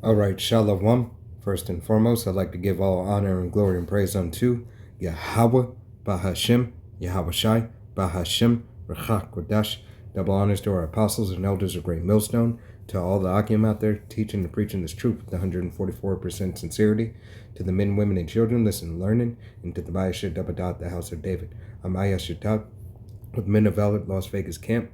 All right, Shalom. First and foremost, I'd like to give all honor and glory and praise unto Yahweh, Bahashem, Yahweh Shai, Bahashem, Rachak Kodash. Double honors to our apostles and elders of Great Millstone, to all the Akim out there teaching and preaching this truth with 144% sincerity, to the men, women, and children listening and learning, and to the Bayashit Dabadat, the house of David. I'm Ayashitat with Men of Valor, Las Vegas camp,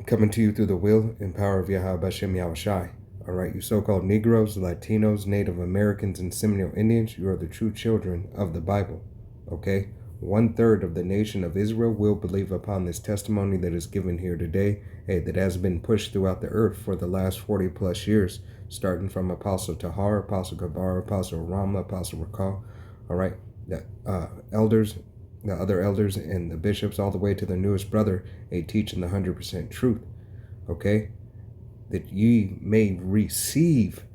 coming to you through the will and power of Yahweh Bashem Yahweh Shai. All right, you so-called Negroes, Latinos, Native Americans, and Seminole Indians, you are the true children of the Bible, okay? 1/3 of the nation of Israel will believe upon this testimony that is given here today, that has been pushed throughout the earth for the last 40 plus years, starting from Apostle Tahar, Apostle Gabar, Apostle Ramla, Apostle Rakal, all right? The elders, the other elders, and the bishops, all the way to the newest brother, teaching the 100% truth, okay? That ye may receive,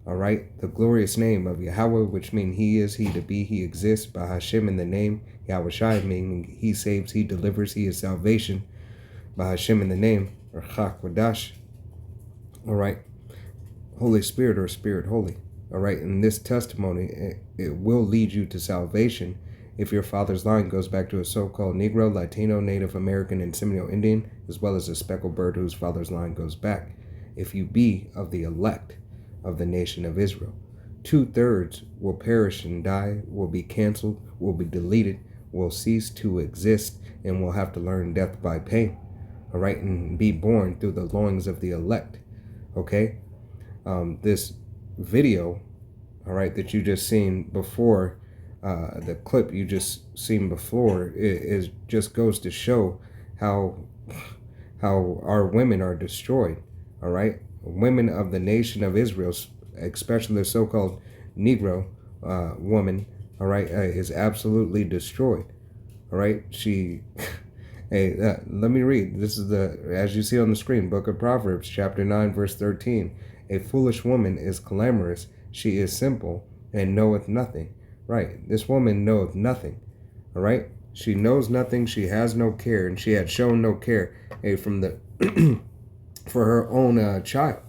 all right, the glorious name of Yahweh, which means he is, he to be, he exists, by Hashem in the name, Yahweh Shai, meaning he saves, he delivers, he is salvation, by Hashem in the name, or Chak Wadash, all right, Holy Spirit or Spirit Holy, all right, in this testimony, it will lead you to salvation if your father's line goes back to a so-called Negro, Latino, Native American, and Seminole Indian, as well as a speckled bird whose father's line goes back. If you be of the elect of the nation of Israel, 2/3 will perish and die, will be canceled, will be deleted, will cease to exist, and will have to learn death by pain, all right, and be born through the loins of the elect, okay? This video, all right, that you just seen before, the clip you just seen before, is just goes to show how our women are destroyed. All right, women of the nation of Israel, especially the so-called Negro woman, all right, is absolutely destroyed. All right, she, hey, let me read. This is as you see on the screen, Book of Proverbs, chapter 9, verse 13. A foolish woman is clamorous; she is simple and knoweth nothing. Right, this woman knoweth nothing. All right, she knows nothing. She has no care, and she had shown no care, from the for her own child,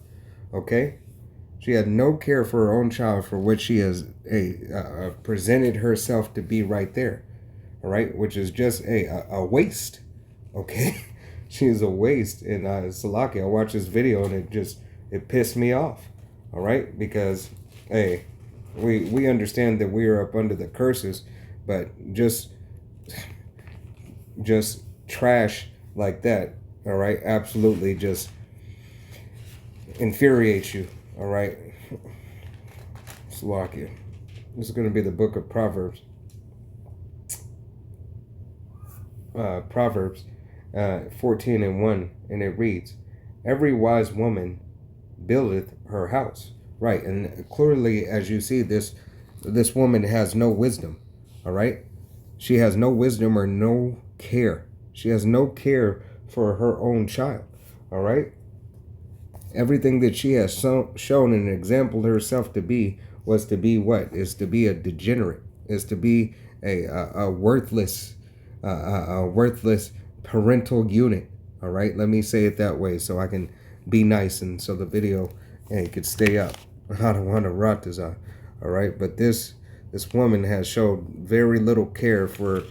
okay? She had no care for her own child, for which she has presented herself to be right there, all right? Which is just a waste, okay? She is a waste. And Salaki, I watched this video and it pissed me off, all right? Because, hey, we understand that we are up under the curses, but just trash like that, all right, absolutely just infuriates you, all right? Slovakia. This is going to be the book of Proverbs. Proverbs 14:1, and it reads, "Every wise woman buildeth her house." Right, and clearly, as you see, this woman has no wisdom, all right? She has no wisdom or no care. She has no care for her own child, all right? Everything that she has shown an example herself to be was to be what? Is to be a degenerate, is to be a worthless parental unit, all right? Let me say it that way so I can be nice and so the video could stay up. I don't want to rot this out, all right? But this woman has showed very little care for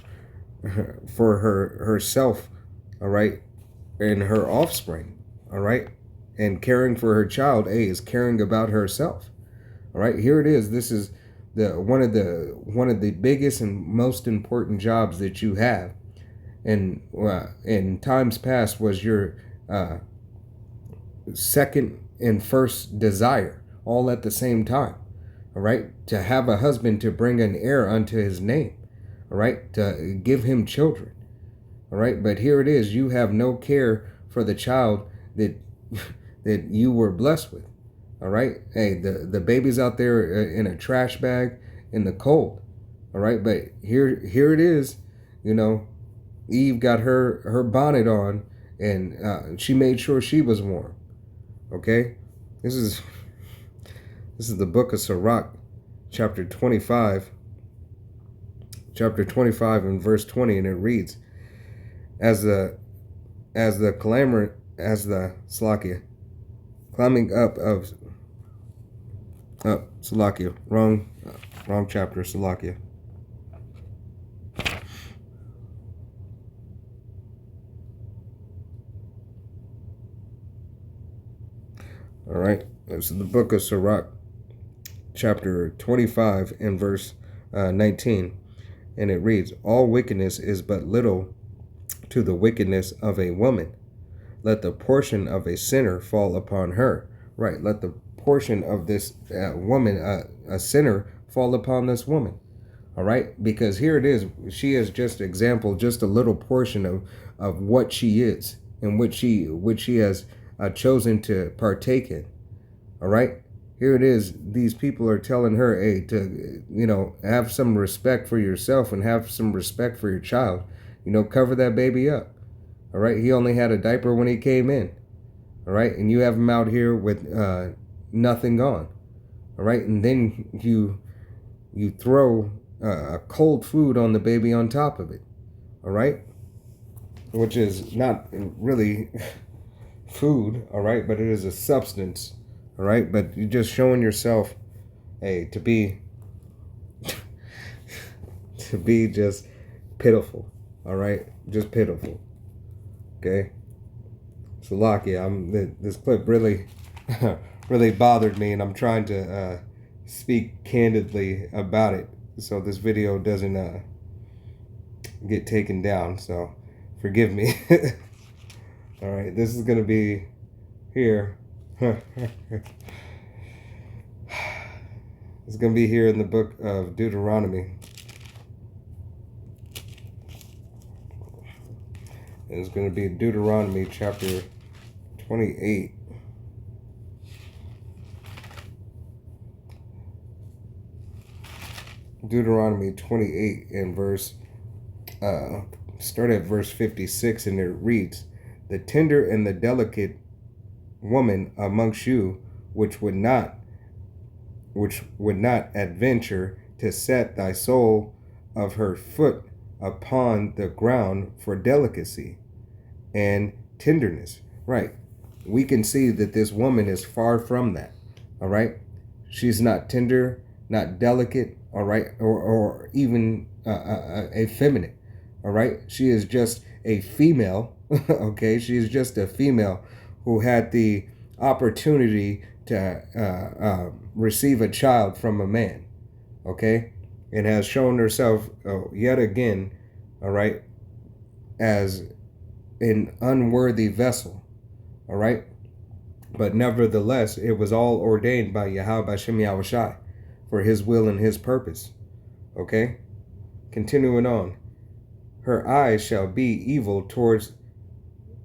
herself, all right, and her offspring, all right? And caring for her child, is caring about herself. All right, here it is. This is one of the biggest and most important jobs that you have, and in times past was your second and first desire, all at the same time. All right, to have a husband, to bring an heir unto his name. All right, to give him children. All right, but here it is. You have no care for the child that you were blessed with. All right, hey, the baby's out there in a trash bag in the cold. All right, but here it is. You know, Eve got her bonnet on, and she made sure she was warm. Okay, this is the book of Sirach, chapter 25 and verse 20, and it reads, as the Slakia, climbing up of Oh, Salakia. Wrong chapter, Salakia. All right. This is the book of Sirach, chapter 25 and verse 19. And it reads, all wickedness is but little to the wickedness of a woman. Let the portion of a sinner fall upon her. Right. Let the portion of this woman, a sinner, fall upon this woman. All right. Because here it is. She is just example, just a little portion of what she is and which she has chosen to partake in. All right. Here it is. These people are telling her, hey, to, have some respect for yourself and have some respect for your child. Cover that baby up. All right. He only had a diaper when he came in. All right. And you have him out here with nothing on. All right. And then you throw cold food on the baby on top of it. All right. Which is not really food. All right. But it is a substance. All right. But you're just showing yourself, hey, to be just pitiful. All right. Just pitiful. Okay. So Lakia, this clip really really bothered me, and I'm trying to speak candidly about it so this video doesn't get taken down. So forgive me. All right, this is gonna be here. It's gonna be here in the book of Deuteronomy. And it's gonna be Deuteronomy chapter 28. Deuteronomy 28 and start at verse 56, and it reads, the tender and the delicate woman amongst you, which would not adventure to set thy sole of her foot upon the ground for delicacy and tenderness. Right. We can see that this woman is far from that. All right. She's not tender, not delicate. All right. Or even effeminate. All right. She is just a female. Okay. She is just a female who had the opportunity to receive a child from a man. Okay. And has shown herself yet again, all right, as an unworthy vessel, all right? But nevertheless, it was all ordained by Yahweh Shem Yahushai for his will and his purpose, okay? Continuing on, her eyes shall be evil towards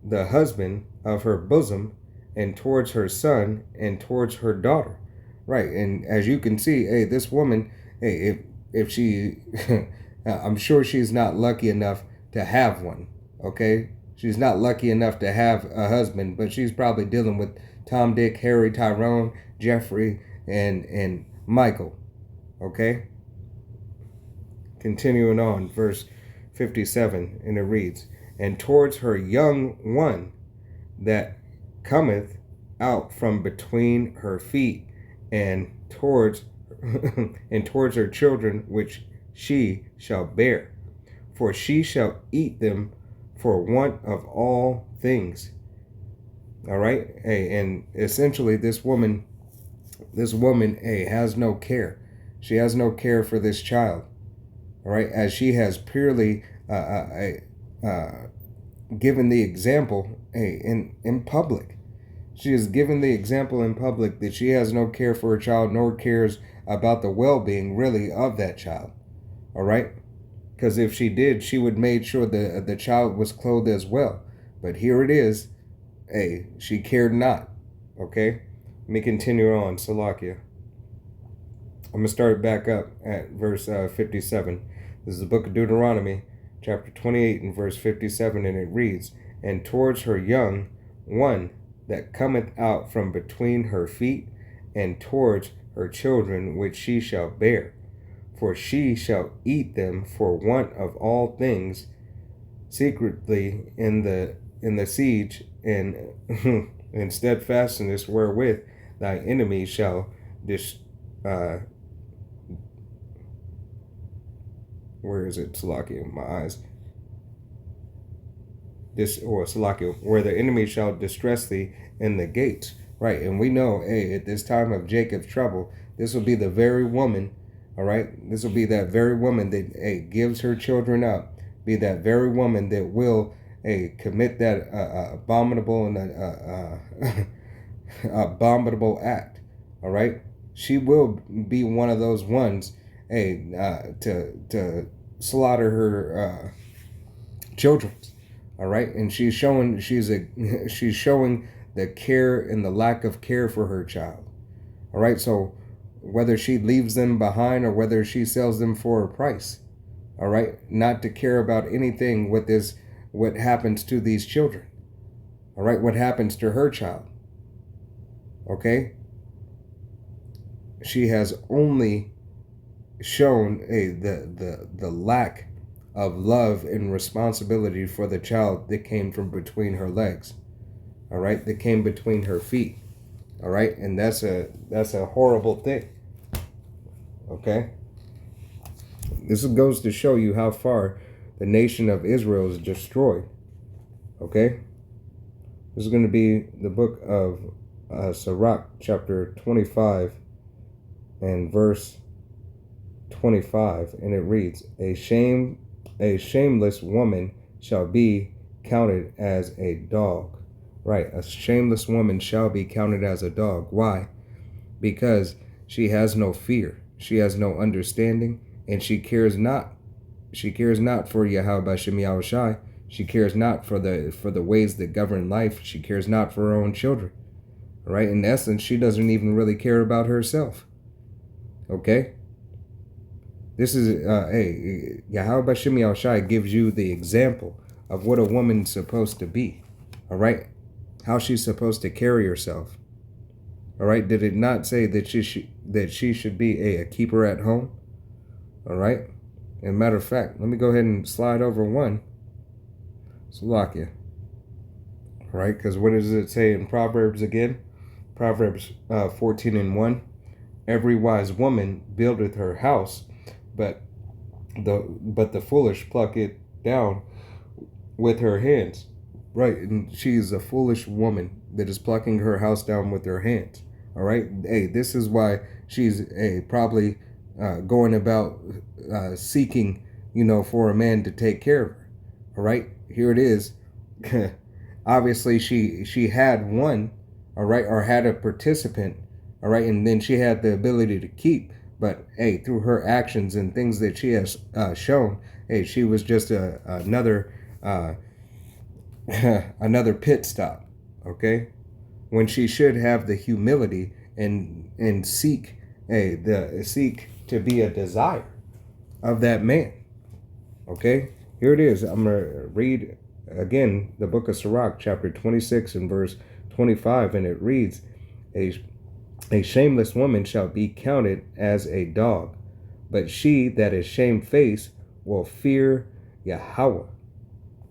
the husband of her bosom and towards her son and towards her daughter, right? And as you can see, hey, this woman, hey, if she, I'm sure she's not lucky enough to have one, okay? She's not lucky enough to have a husband, but she's probably dealing with Tom, Dick, Harry, Tyrone, Jeffrey, and Michael, okay? Continuing on, verse 57, and it reads, and towards her young one that cometh out from between her feet, and towards her children which she shall bear, for she shall eat them for want of all things. All right. Hey, and essentially this woman, hey, has no care. She has no care for this child. All right. As she has purely given the example, hey, in public. She has given the example in public that she has no care for her child, nor cares about the well-being, really, of that child. All right? Because if she did, she would make sure the child was clothed as well. But here it is. Hey, she cared not. Okay? Let me continue on. Salakia. I'm going to start back up at verse 57. This is the book of Deuteronomy, chapter 28 and verse 57, and it reads, and towards her young one that cometh out from between her feet, and towards her children which she shall bear, for she shall eat them for want of all things, secretly in the siege and in steadfastness wherewith thy enemies shall where is it? Salakia, my eyes. Salakia, where the enemy shall distress thee in the gates. Right, and we know, hey, at this time of Jacob's trouble, this will be the very woman, all right? This will be that very woman that, hey, gives her children up, be that very woman that will, hey, commit that abominable and abominable act, all right? She will be one of those ones, hey, to slaughter her children, all right? And she's showing the care and the lack of care for her child, all right? So whether she leaves them behind or whether she sells them for a price, all right, not to care about anything what happens to these children, all right, what happens to her child, okay? She has only shown the lack of love and responsibility for the child that came from between her legs, all right, that came between her feet, all right, and that's a horrible thing, okay? This goes to show you how far the nation of Israel is destroyed, okay? This is going to be the book of Sirach, chapter 25 and verse 25, and it reads, a shameless woman shall be counted as a dog. Right, a shameless woman shall be counted as a dog. Why? Because she has no fear, she has no understanding, and she cares not. She cares not for Yahweh Bashem Yahushai. She cares not for the ways that govern life. She cares not for her own children. Right? In essence, she doesn't even really care about herself. Okay? This is, Yahweh Bashem Yahushai gives you the example of what a woman's supposed to be. All right? How she's supposed to carry herself. All right? Did it not say that she should be a keeper at home? All right? As a matter of fact, let me go ahead and slide over one. Salakia. All right? Because what does it say in Proverbs again? Proverbs 14:1. Every wise woman buildeth her house, but the foolish pluck it down with her hands. Right, and she's a foolish woman that is plucking her house down with her hands. All right, hey, this is why she's probably going about seeking, for a man to take care of her. All right, here it is. Obviously, she had one, all right, or had a participant, all right, and then she had the ability to keep. But hey, through her actions and things that she has shown, hey, she was just another. Another pit stop, okay? When she should have the humility and seek to be a desire of that man, okay? Here it is. I'm gonna read again the book of Sirach, chapter 26 and verse 25, and it reads, a shameless woman shall be counted as a dog, but she that is shamefaced will fear Yahweh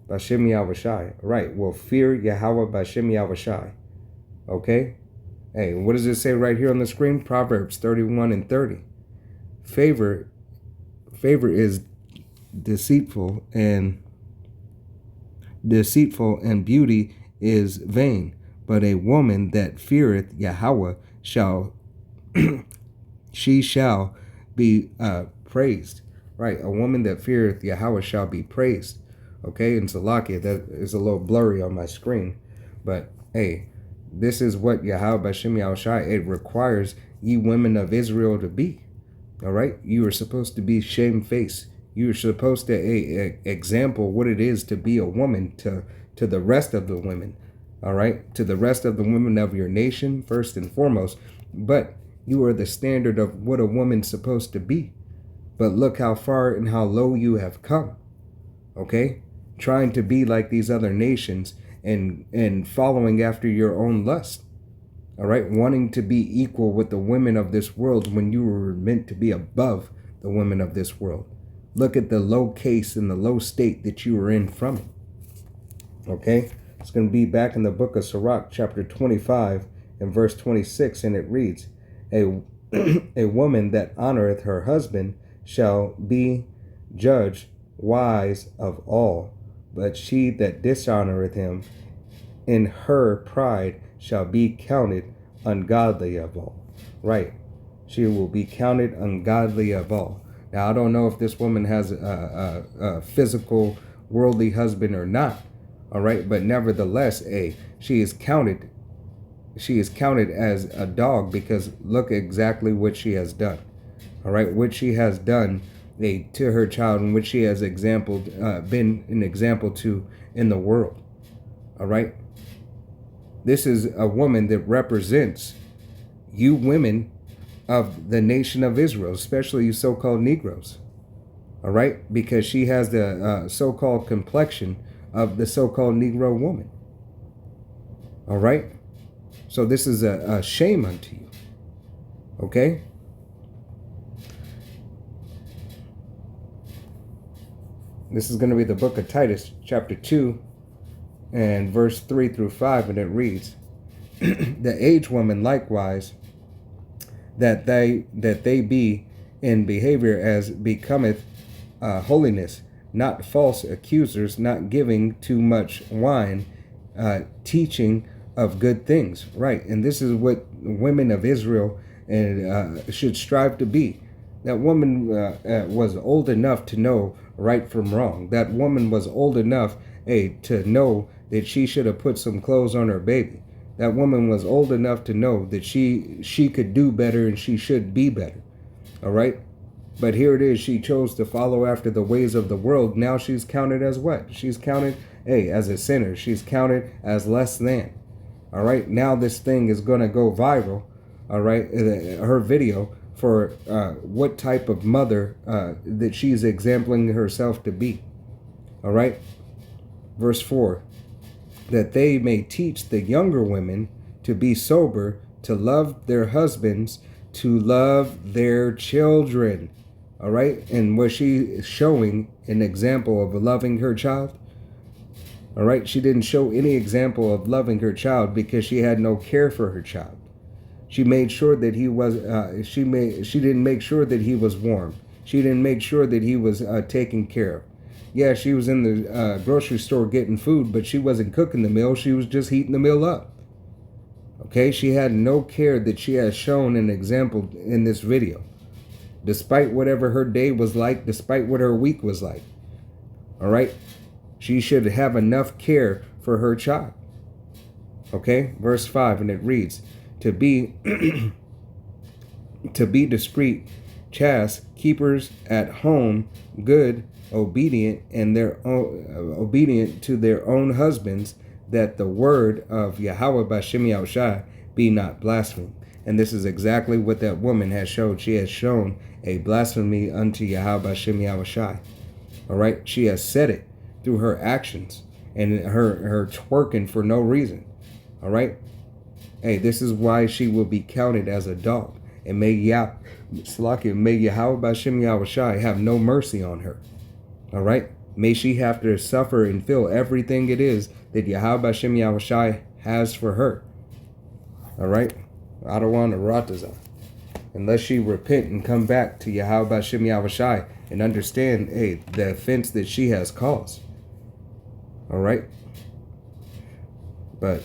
Bashem Yahushai. Right, will fear Yahweh Bashem Yahushai. Okay? Hey, what does it say right here on the screen? Proverbs 31:30. Favor is deceitful and beauty is vain. But a woman that feareth Yahweh she shall be praised. Right, a woman that feareth Yahweh shall be praised. Okay, and Salakia, that is a little blurry on my screen. But, hey, this is what Yahweh Bashem Yahushai, it requires ye women of Israel to be. All right? You are supposed to be shamefaced. You are supposed to example what it is to be a woman to the rest of the women. All right? To the rest of the women of your nation, first and foremost. But you are the standard of what a woman's supposed to be. But look how far and how low you have come. Okay? Trying to be like these other nations and following after your own lust. All right, wanting to be equal with the women of this world when you were meant to be above the women of this world. Look at the low case and the low state that you were in from it. Okay, it's going to be back in the book of Sirach, chapter 25 and verse 26, and it reads, A woman that honoreth her husband shall be judged wise of all, but she that dishonoreth him in her pride shall be counted ungodly of all. Right. She will be counted ungodly of all. Now, I don't know if this woman has a physical, worldly husband or not. All right. But nevertheless, she is counted. She is counted as a dog because look exactly what she has done. All right. What she has done to her child and what she has been an example to in the world. All right. This is a woman that represents you women of the nation of Israel, especially you so-called Negroes. All right? Because she has the so-called complexion of the so-called Negro woman. All right? So this is a shame unto you. Okay? This is going to be the book of Titus, chapter 2, and verse 3 through 5, and it reads, the aged woman likewise, that they be in behavior as becometh holiness, not false accusers, not giving too much wine, teaching of good things. Right. And this is what women of Israel should strive to be. That woman was old enough to know right from wrong. That woman was old enough to know that she should have put some clothes on her baby. That woman was old enough to know that she could do better and she should be better. All right. But here it is. She chose to follow after the ways of the world. Now she's counted as what? She's counted, as a sinner. She's counted as less than. All right. Now this thing is going to go viral. All right. Her video for what type of mother that she's exempling herself to be. All right. Verse 4. That they may teach the younger women to be sober, to love their husbands, to love their children. All right. And was she showing an example of loving her child? All right. She didn't show any example of loving her child because she had no care for her child. She made sure that he was, she didn't make sure that he was warm. She didn't make sure that he was taken care of. Yeah, she was in the grocery store getting food, but she wasn't cooking the meal. She was just heating the meal up. Okay, she had no care that she has shown an example in this video. Despite whatever her day was like, despite what her week was like. All right, she should have enough care for her child. Okay, verse 5, and it reads, to be discreet, chaste, keepers at home, good, obedient, and obedient to their own husbands, that the word of Yahweh Bashem Yahushai be not blasphemed. And this is exactly what that woman has showed. She has shown a blasphemy unto Yahweh Bashem Yahushai. All right, she has said it through her actions and her twerking for no reason. All right, this is why she will be counted as a dog. And may Yahweh Bashem Yahushai have no mercy on her. All right. May she have to suffer and feel everything it is that Yahweh Bashem Yahushai has for her. All right. Adawan Arataza. Unless she repent and come back to Yahweh Bashem Yahushai and understand, the offense that she has caused. All right. But,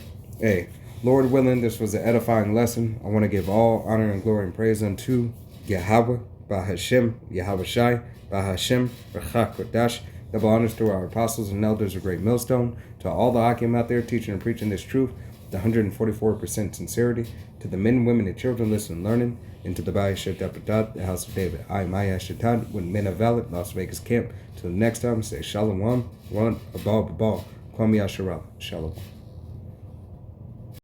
Lord willing, this was an edifying lesson. I want to give all honor and glory and praise unto Yahweh, Bahashem, Yahweh Shai, Bahashem, Rachak Kodash. Double honors to our apostles and elders of Great Millstone, to all the Akim out there teaching and preaching this truth, the 144% sincerity, to the men, women, and children listening and learning, and to the Bayeshet Dapatat, the house of David. I am Maya Shetad, with men of valor, Las Vegas camp. Till the next time, say Shalom, one, Abal, Kwame Asherah. Shalom.